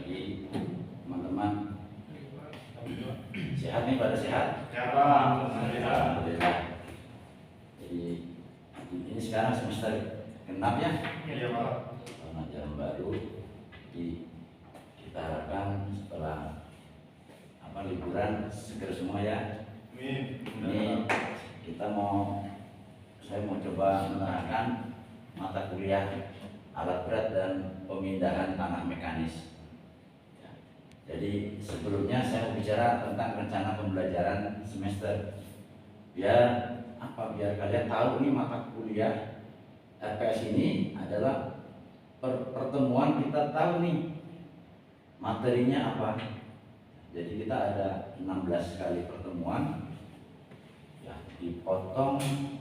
pagi teman-teman. Sehat nih, pada sehat? Alhamdulillah. Jadi ini sekarang semester genap ya? Iya Pak. Pelajaran baru. Jadi kita harapkan setelah liburan seger semua ya. Ini saya mau coba menerangkan mata kuliah alat berat dan pemindahan tanah mekanis. Jadi sebelumnya saya mau bicara tentang rencana pembelajaran semester. Biar kalian tahu nih mata kuliah RPS ini adalah pertemuan kita tahu nih materinya apa. Jadi kita ada 16 kali pertemuan ya, dipotong 1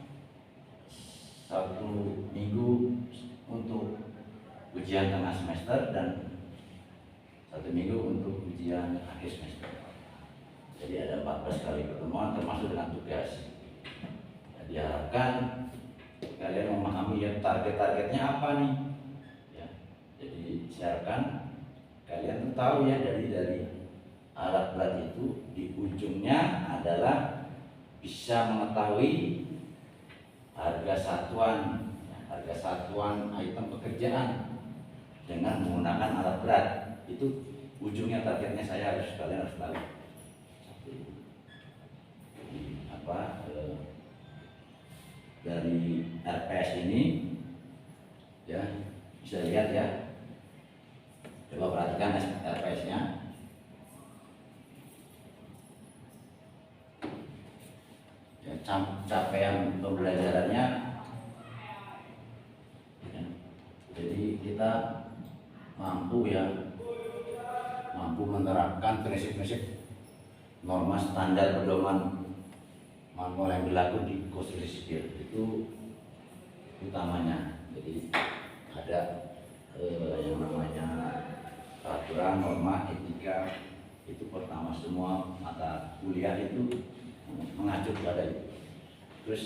minggu untuk ujian tengah semester dan 1 minggu untuk ujian akhir semester. Jadi ada 14 kali pertemuan termasuk dengan tugas. Ya, diharapkan kalian memahami ya target-targetnya apa nih. Ya, jadi siapkan kalian tahu ya dari alat berat itu di ujungnya adalah bisa mengetahui harga satuan item pekerjaan dengan menggunakan alat berat. Itu ujungnya, targetnya kalian harus tahu. Dari RPS ini ya bisa lihat ya. Coba perhatikan RPS-nya. Ya, capaian pembelajarannya. Ya, jadi kita mampu menerapkan prinsip-prinsip norma standar pedoman manual yang berlaku di konstruksi sipil, itu utamanya. Jadi ada yang namanya peraturan, norma, etika, itu pertama. Semua mata kuliah itu mengacu pada itu. Terus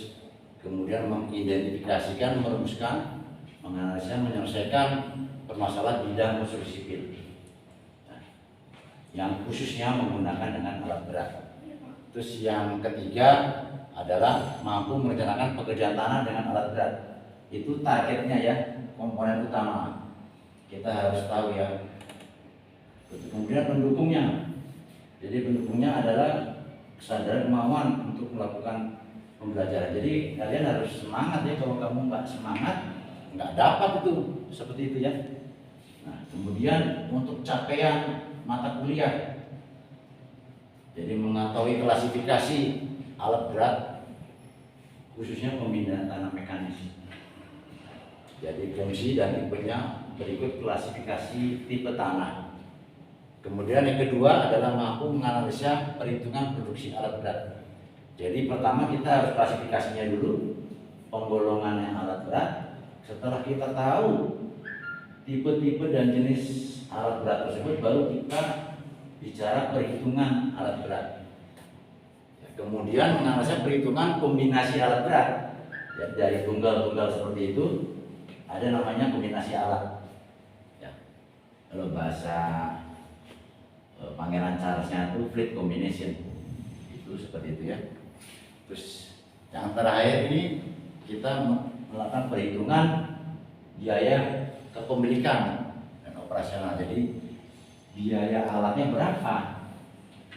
kemudian mengidentifikasikan, merumuskan, menganalisa, menyelesaikan permasalahan bidang konstruksi sipil yang khususnya menggunakan dengan alat berat. Terus yang ketiga adalah mampu merencanakan pekerjaan tanah dengan alat berat. Itu targetnya ya, komponen utama. Kita harus tahu ya. Kemudian pendukungnya. Jadi pendukungnya adalah kesadaran, kemauan untuk melakukan pembelajaran. Jadi kalian harus semangat ya. Kalau kamu nggak semangat, nggak dapat itu seperti itu ya. Nah, kemudian untuk capaian mata kuliah, jadi mengetahui klasifikasi alat berat khususnya pemindahan tanah mekanis. Jadi fungsi dan tipenya berikut klasifikasi tipe tanah. Kemudian yang kedua adalah mampu menganalisa perhitungan produksi alat berat. Jadi pertama kita harus klasifikasinya dulu, penggolongannya alat berat. Setelah kita tahu tipe-tipe dan jenis alat berat tersebut, baru kita bicara perhitungan alat berat. Ya, kemudian menganalisa perhitungan kombinasi alat berat. Ya, dari tunggal-tunggal seperti itu ada namanya kombinasi alat. Ya, kalau bahasa Pangeran Charles-nya itu fleet combination. Itu seperti itu ya. Terus yang terakhir ini kita melakukan perhitungan biaya kepemilikan dan operasional. Jadi biaya alatnya berapa,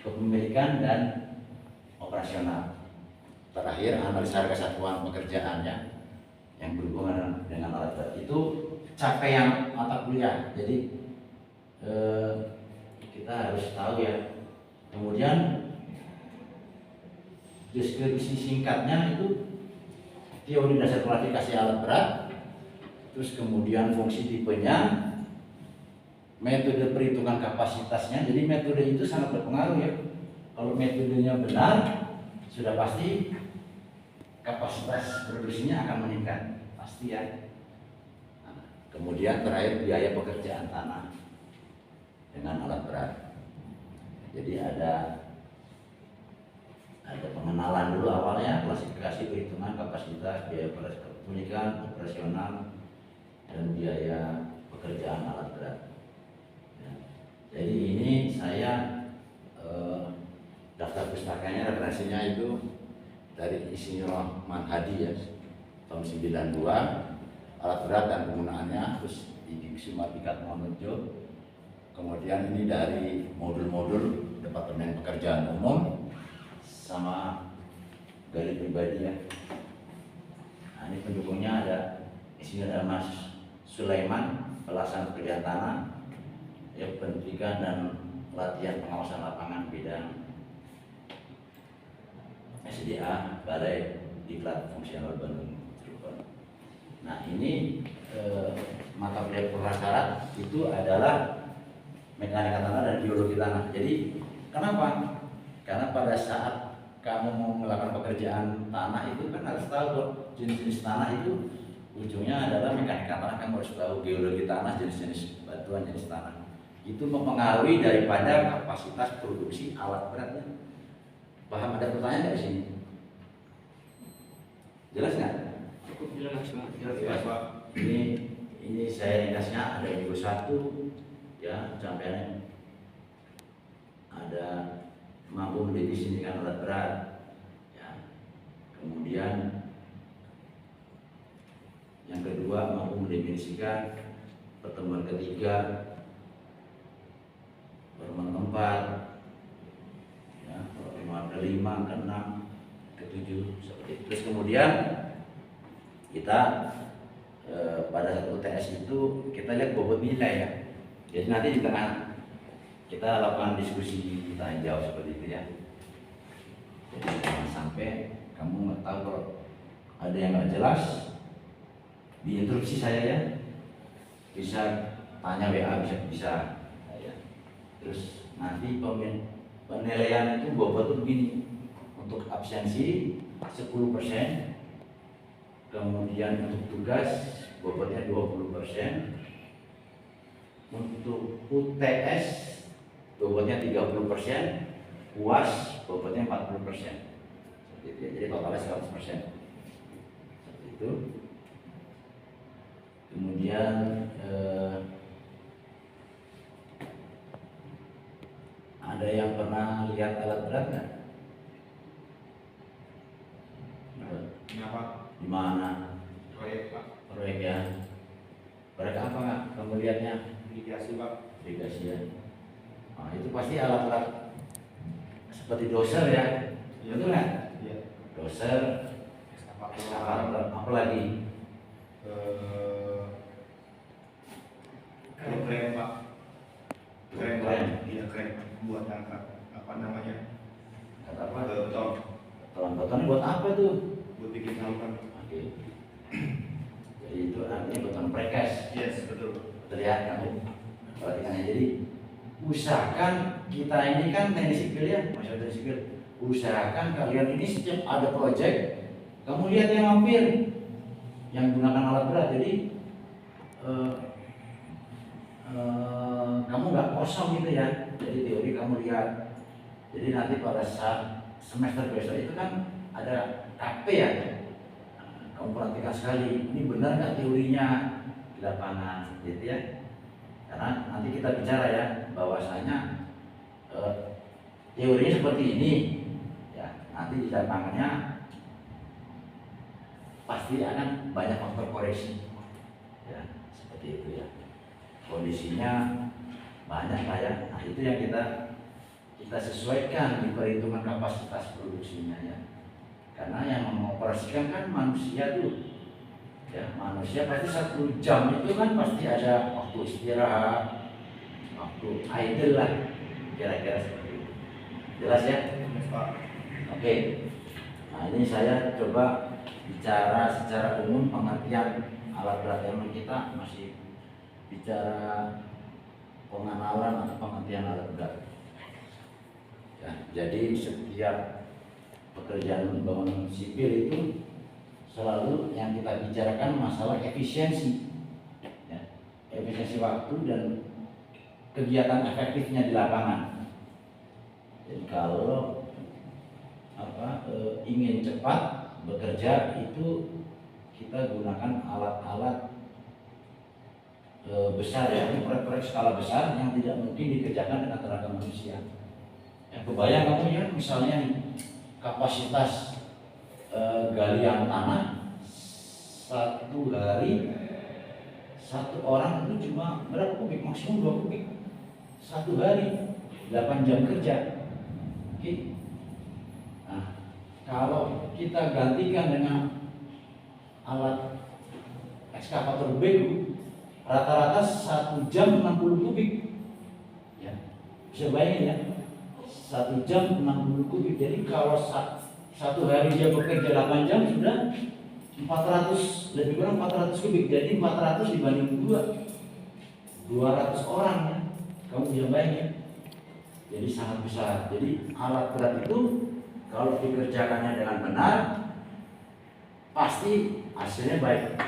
kepemilikan dan operasional. Terakhir analisa harga satuan pekerjaannya yang berhubungan dengan alat berat. Itu capaian mata kuliah. Jadi kita harus tahu ya. Kemudian deskripsi singkatnya itu teori dasar klasifikasi alat berat, terus kemudian fungsi tipenya, metode perhitungan kapasitasnya. Jadi metode itu sangat berpengaruh ya. Kalau metodenya benar, sudah pasti kapasitas produksinya akan meningkat, pasti ya. Nah, kemudian terakhir biaya pekerjaan tanah dengan alat berat. Jadi ada pengenalan dulu awalnya, klasifikasi perhitungan kapasitas, biaya kepemilikan, operasional, dan biaya pekerjaan alat berat. Ya. Jadi ini saya daftar pustakanya referensinya itu dari Insinyur Rahman Hadi ya, tahun 92, alat berat dan penggunaannya, terus di Divisi Mardikat Monarjo. Kemudian ini dari modul-modul Departemen Pekerjaan Umum sama gali pribadi ya. Nah, ini pendukungnya ada Insinyur Mas Sulaiman, pelaksana pekerjaan tanah, ya, pendidikan dan pelatihan pengawasan lapangan bidang SDA Balai Diklat Fungsional Bandung. Nah ini mata kuliah prasyarat itu adalah mekanika tanah dan geologi tanah. Jadi kenapa? Karena pada saat kamu mau melakukan pekerjaan tanah itu kan harus tahu kok jenis-jenis tanah itu ujungnya adalah mekanika tanah, kamu harus tahu geologi tanah, jenis-jenis batuan, jenis tanah. Itu mempengaruhi daripada kapasitas produksi alat beratnya. Paham, ada pertanyaan dari sini? Jelas nggak? Cukup jelas, Pak. Jelas, Pak. Ini saya ringkasnya ada minggu 1 ya, sampai ada mampu mendefinisikan alat berat ya. Kemudian yang kedua mampu mendefinisikan, pertemuan ketiga pertemuan keempat ya, pertemuan kelima, keenam, ketujuh seperti itu. Terus kemudian kita pada satu UTS itu kita lihat bobot nilai ya. Jadi nanti di tengah kita lakukan diskusi, kita jawab seperti itu ya. Jadi jangan sampai kamu nggak tahu kalau ada yang nggak jelas, diinstruksi saya ya. Bisa tanya WA, bisa ya. Terus nanti penilaian itu bobot tuh begini. Untuk absensi 10%, kemudian untuk tugas bobotnya 20%, untuk UTS bobotnya 30%, UAS bobotnya 40%. Seperti itu. Jadi totalnya 100%. Seperti itu. Kemudian ada yang pernah lihat alat berat nggak? Kenapa? Di mana? Proyek, Pak. Proyek ya. Proyek apa nggak? Kamu lihatnya? Irigasi, Pak. Irigasi ya. Nah, itu pasti alat-alat seperti doser ya. Betul nggak? Iya. Doser, ekskavator, apa lagi? Keren, Pak. Keren, Pak. Keren. Iya, keren. Buat angkat apa namanya? Kata apa? Beton. Beton buat apa tuh? Buat bikin saluran. Oke. Jadi itu artinya beton precast. Yes, betul. Terlihat kamu perhatikannya. Jadi usahakan kita ini kan teknik sipil ya, masyarakat teknik sipil. Usahakan kalian ini setiap ada proyek, kamu lihat yang mampir, yang gunakan alat berat. Jadi kamu nggak kosong gitu ya. Jadi teori kamu lihat. Jadi nanti pada saat semester besok itu kan ada KP ya. Kamu perhatikan sekali, ini benar nggak teorinya di lapangan, gitu ya. Karena nanti kita bicara ya, bahwasanya teorinya seperti ini, ya. Nanti di lapangannya pasti akan banyak faktor koreksi, ya, seperti itu ya. Kondisinya banyak lah ya. Nah itu yang kita sesuaikan di perhitungan kapasitas produksinya ya. Karena yang mengoperasikan kan manusia tuh, ya manusia pasti 1 jam itu kan pasti ada waktu istirahat, waktu idle lah, kira-kira seperti itu. Jelas ya? Yes, Pak. Oke. Nah ini saya coba bicara secara umum pengertian alat berat. Yang kita masih bicara pengenalan atau pengertian alat berat. Ya, jadi setiap pekerjaan bangunan sipil itu selalu yang kita bicarakan masalah efisiensi, ya, efisiensi waktu dan kegiatan efektifnya di lapangan. Jadi kalau ingin cepat bekerja itu kita gunakan alat-alat besar ya, ini proyek-proyek skala besar yang tidak mungkin dikerjakan dengan tenaga manusia. Yang kebayang kamu ya, misalnya nih, kapasitas galian tanah satu hari satu orang itu cuma berapa kubik, maksimum 2 kubik satu hari, 8 jam kerja. Oke. Nah, kalau kita gantikan dengan alat ekskavator bego, rata-rata 1 jam 60 kubik ya, bisa bayangin ya, 1 jam 60 kubik. Jadi kalau satu hari dia bekerja 8 jam sudah 400, lebih kurang 400 kubik. Jadi 400 dibanding 200 orang ya, kamu bisa bayangin. Jadi sangat besar. Jadi alat berat itu kalau dikerjakannya dengan benar pasti hasilnya baik.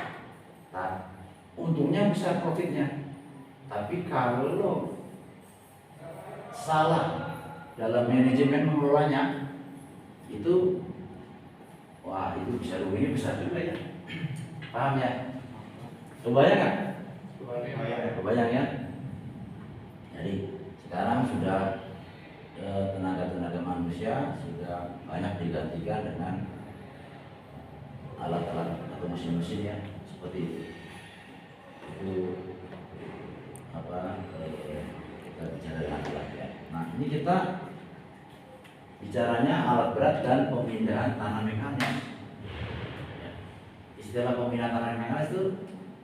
Nah, untungnya besar profitnya. Tapi kalau salah dalam manajemen mengelolanya, itu wah, itu bisa ruginya besar juga ya. Paham ya? Kebayang nggak? Kebayang ya? Jadi sekarang sudah tenaga-tenaga manusia sudah banyak digantikan dengan alat-alat atau mesin-mesin ya, seperti itu. Itu apa? Kita bicara dengan alat ya. Nah, ini kita bicaranya alat berat dan pemindahan tanah mekanis. Ya. Istilah pemindahan tanah mekanis itu